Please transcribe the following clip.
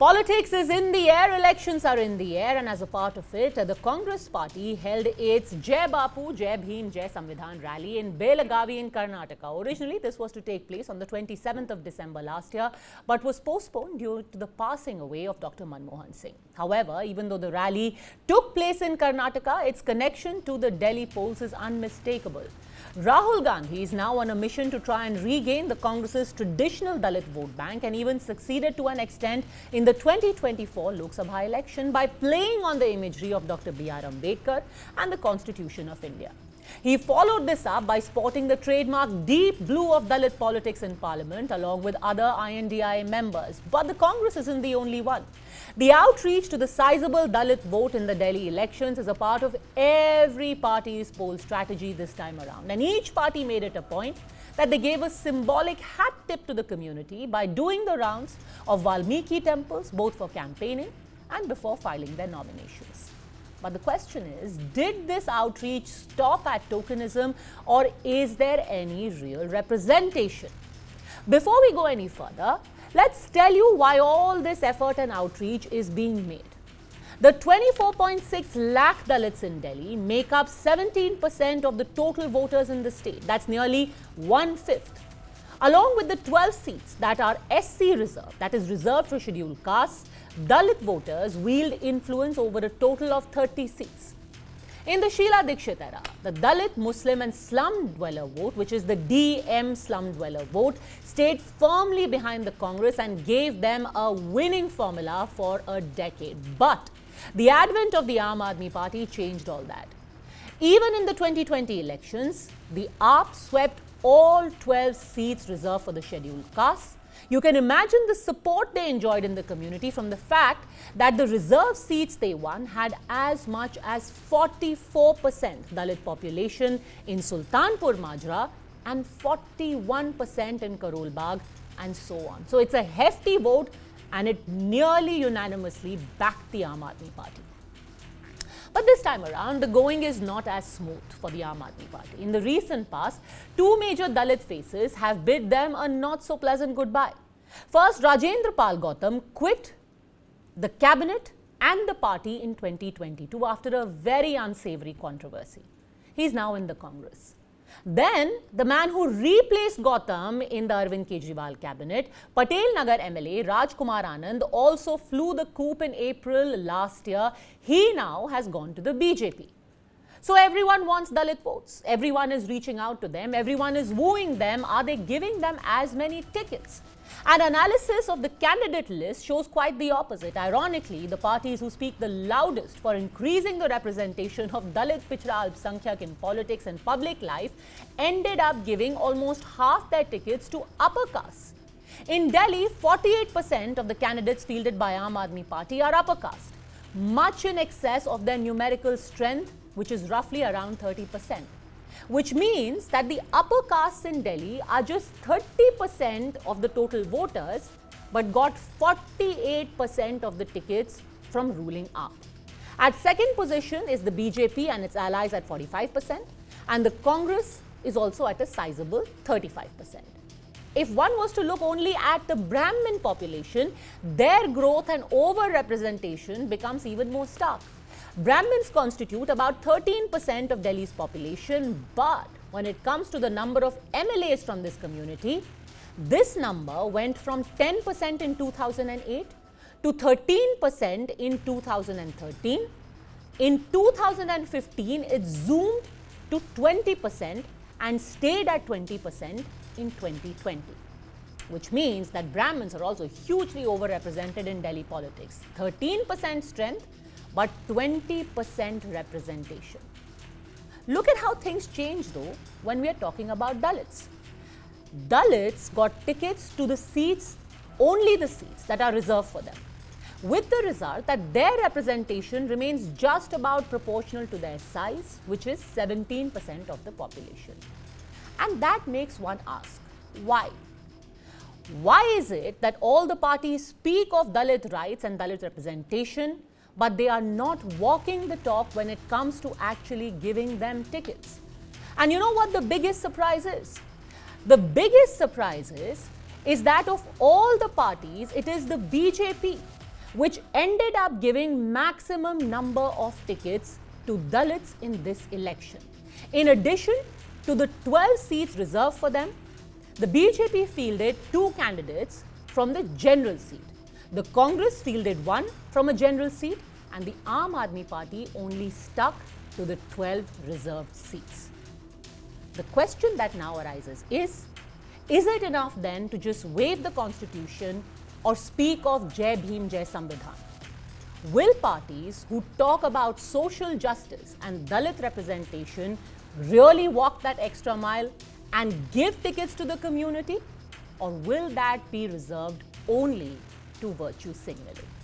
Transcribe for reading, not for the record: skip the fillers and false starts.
Politics is in the air, elections are in the air, and as a part of it, the Congress party held its Jai Bapu, Jai Bhim, Jai Samvidhan rally in Belagavi in Karnataka. Originally, this was to take place on the 27th of December last year, but was postponed due to the passing away of Dr. Manmohan Singh. However, even though the rally took place in Karnataka, its connection to the Delhi polls is unmistakable. Rahul Gandhi is now on a mission to try and regain the Congress's traditional Dalit vote bank and even succeeded to an extent in the 2024 Lok Sabha election by playing on the imagery of Dr. B.R. Ambedkar and the Constitution of India. He followed this up by sporting the trademark deep blue of Dalit politics in Parliament along with other INDI members. But the Congress isn't the only one. The outreach to the sizable Dalit vote in the Delhi elections is a part of every party's poll strategy this time around. And each party made it a point that they gave a symbolic hat tip to the community by doing the rounds of Valmiki temples both for campaigning and before filing their nominations. But the question is, did this outreach stop at tokenism or is there any real representation? Before we go any further, let's tell you why all this effort and outreach is being made. The 24.6 lakh Dalits in Delhi make up 17% of the total voters in the state. That's nearly 1/5. Along with the 12 seats that are SC reserved, that is reserved for scheduled castes, Dalit voters wield influence over a total of 30 seats. In the Sheila Dikshit era, the Dalit, Muslim and slum dweller vote, which is the DM slum dweller vote, stayed firmly behind the Congress and gave them a winning formula for a decade. But the advent of the Aam Aadmi Party changed all that. Even in the 2020 elections, the AAP swept all 12 seats reserved for the scheduled castes. You can imagine the support they enjoyed in the community from the fact that the reserved seats they won had as much as 44% Dalit population in Sultanpur Majra and 41% in Karol Bagh and so on. So it's a hefty vote and it nearly unanimously backed the Aam Aadmi Party. But this time around, the going is not as smooth for the Aam Aadmi Party. In the recent past, two major Dalit faces have bid them a not so pleasant goodbye. First, Rajendra Pal Gautam quit the cabinet and the party in 2022 after a very unsavory controversy. He's now in the Congress. Then, the man who replaced Gautam in the Arvind Kejriwal cabinet, Patel Nagar MLA Rajkumar Anand, also flew the coop in April last year. He now has gone to the BJP. So everyone wants Dalit votes. Everyone is reaching out to them. Everyone is wooing them. Are they giving them as many tickets? An analysis of the candidate list shows quite the opposite. Ironically, the parties who speak the loudest for increasing the representation of Dalit Pichda Alpsankyak in politics and public life ended up giving almost half their tickets to upper castes. In Delhi, 48% of the candidates fielded by Aam Aadmi Party are upper caste, much in excess of their numerical strength, which is roughly around 30%. Which means that the upper castes in Delhi are just 30% of the total voters, but got 48% of the tickets from ruling AAP. At second position is the BJP and its allies at 45%, and the Congress is also at a sizable 35%. If one was to look only at the Brahmin population, their growth and over-representation becomes even more stark. Brahmins constitute about 13% of Delhi's population, but when it comes to the number of MLAs from this community, this number went from 10% in 2008 to 13% in 2013. In 2015, it zoomed to 20% and stayed at 20% in 2020. Which means that Brahmins are also hugely overrepresented in Delhi politics. 13% strength, but 20% representation. Look at how things change though when we are talking about Dalits. Dalits got tickets to the seats, only the seats that are reserved for them, with the result that their representation remains just about proportional to their size, which is 17% of the population. And that makes one ask, why? Why is it that all the parties speak of Dalit rights and Dalit representation, but they are not walking the talk when it comes to actually giving them tickets? And you know what the biggest surprise is? The biggest surprise is that of all the parties, it is the BJP which ended up giving maximum number of tickets to Dalits in this election. In addition to the 12 seats reserved for them, the BJP fielded 2 candidates from the general seat. The Congress fielded 1 from a general seat, and the Aam Aadmi Party only stuck to the 12 reserved seats. The question that now arises is it enough then to just waive the constitution or speak of Jai Bhim, Jai Samvidhan? Will parties who talk about social justice and Dalit representation really walk that extra mile and give tickets to the community? Or will that be reserved only to virtue signaling?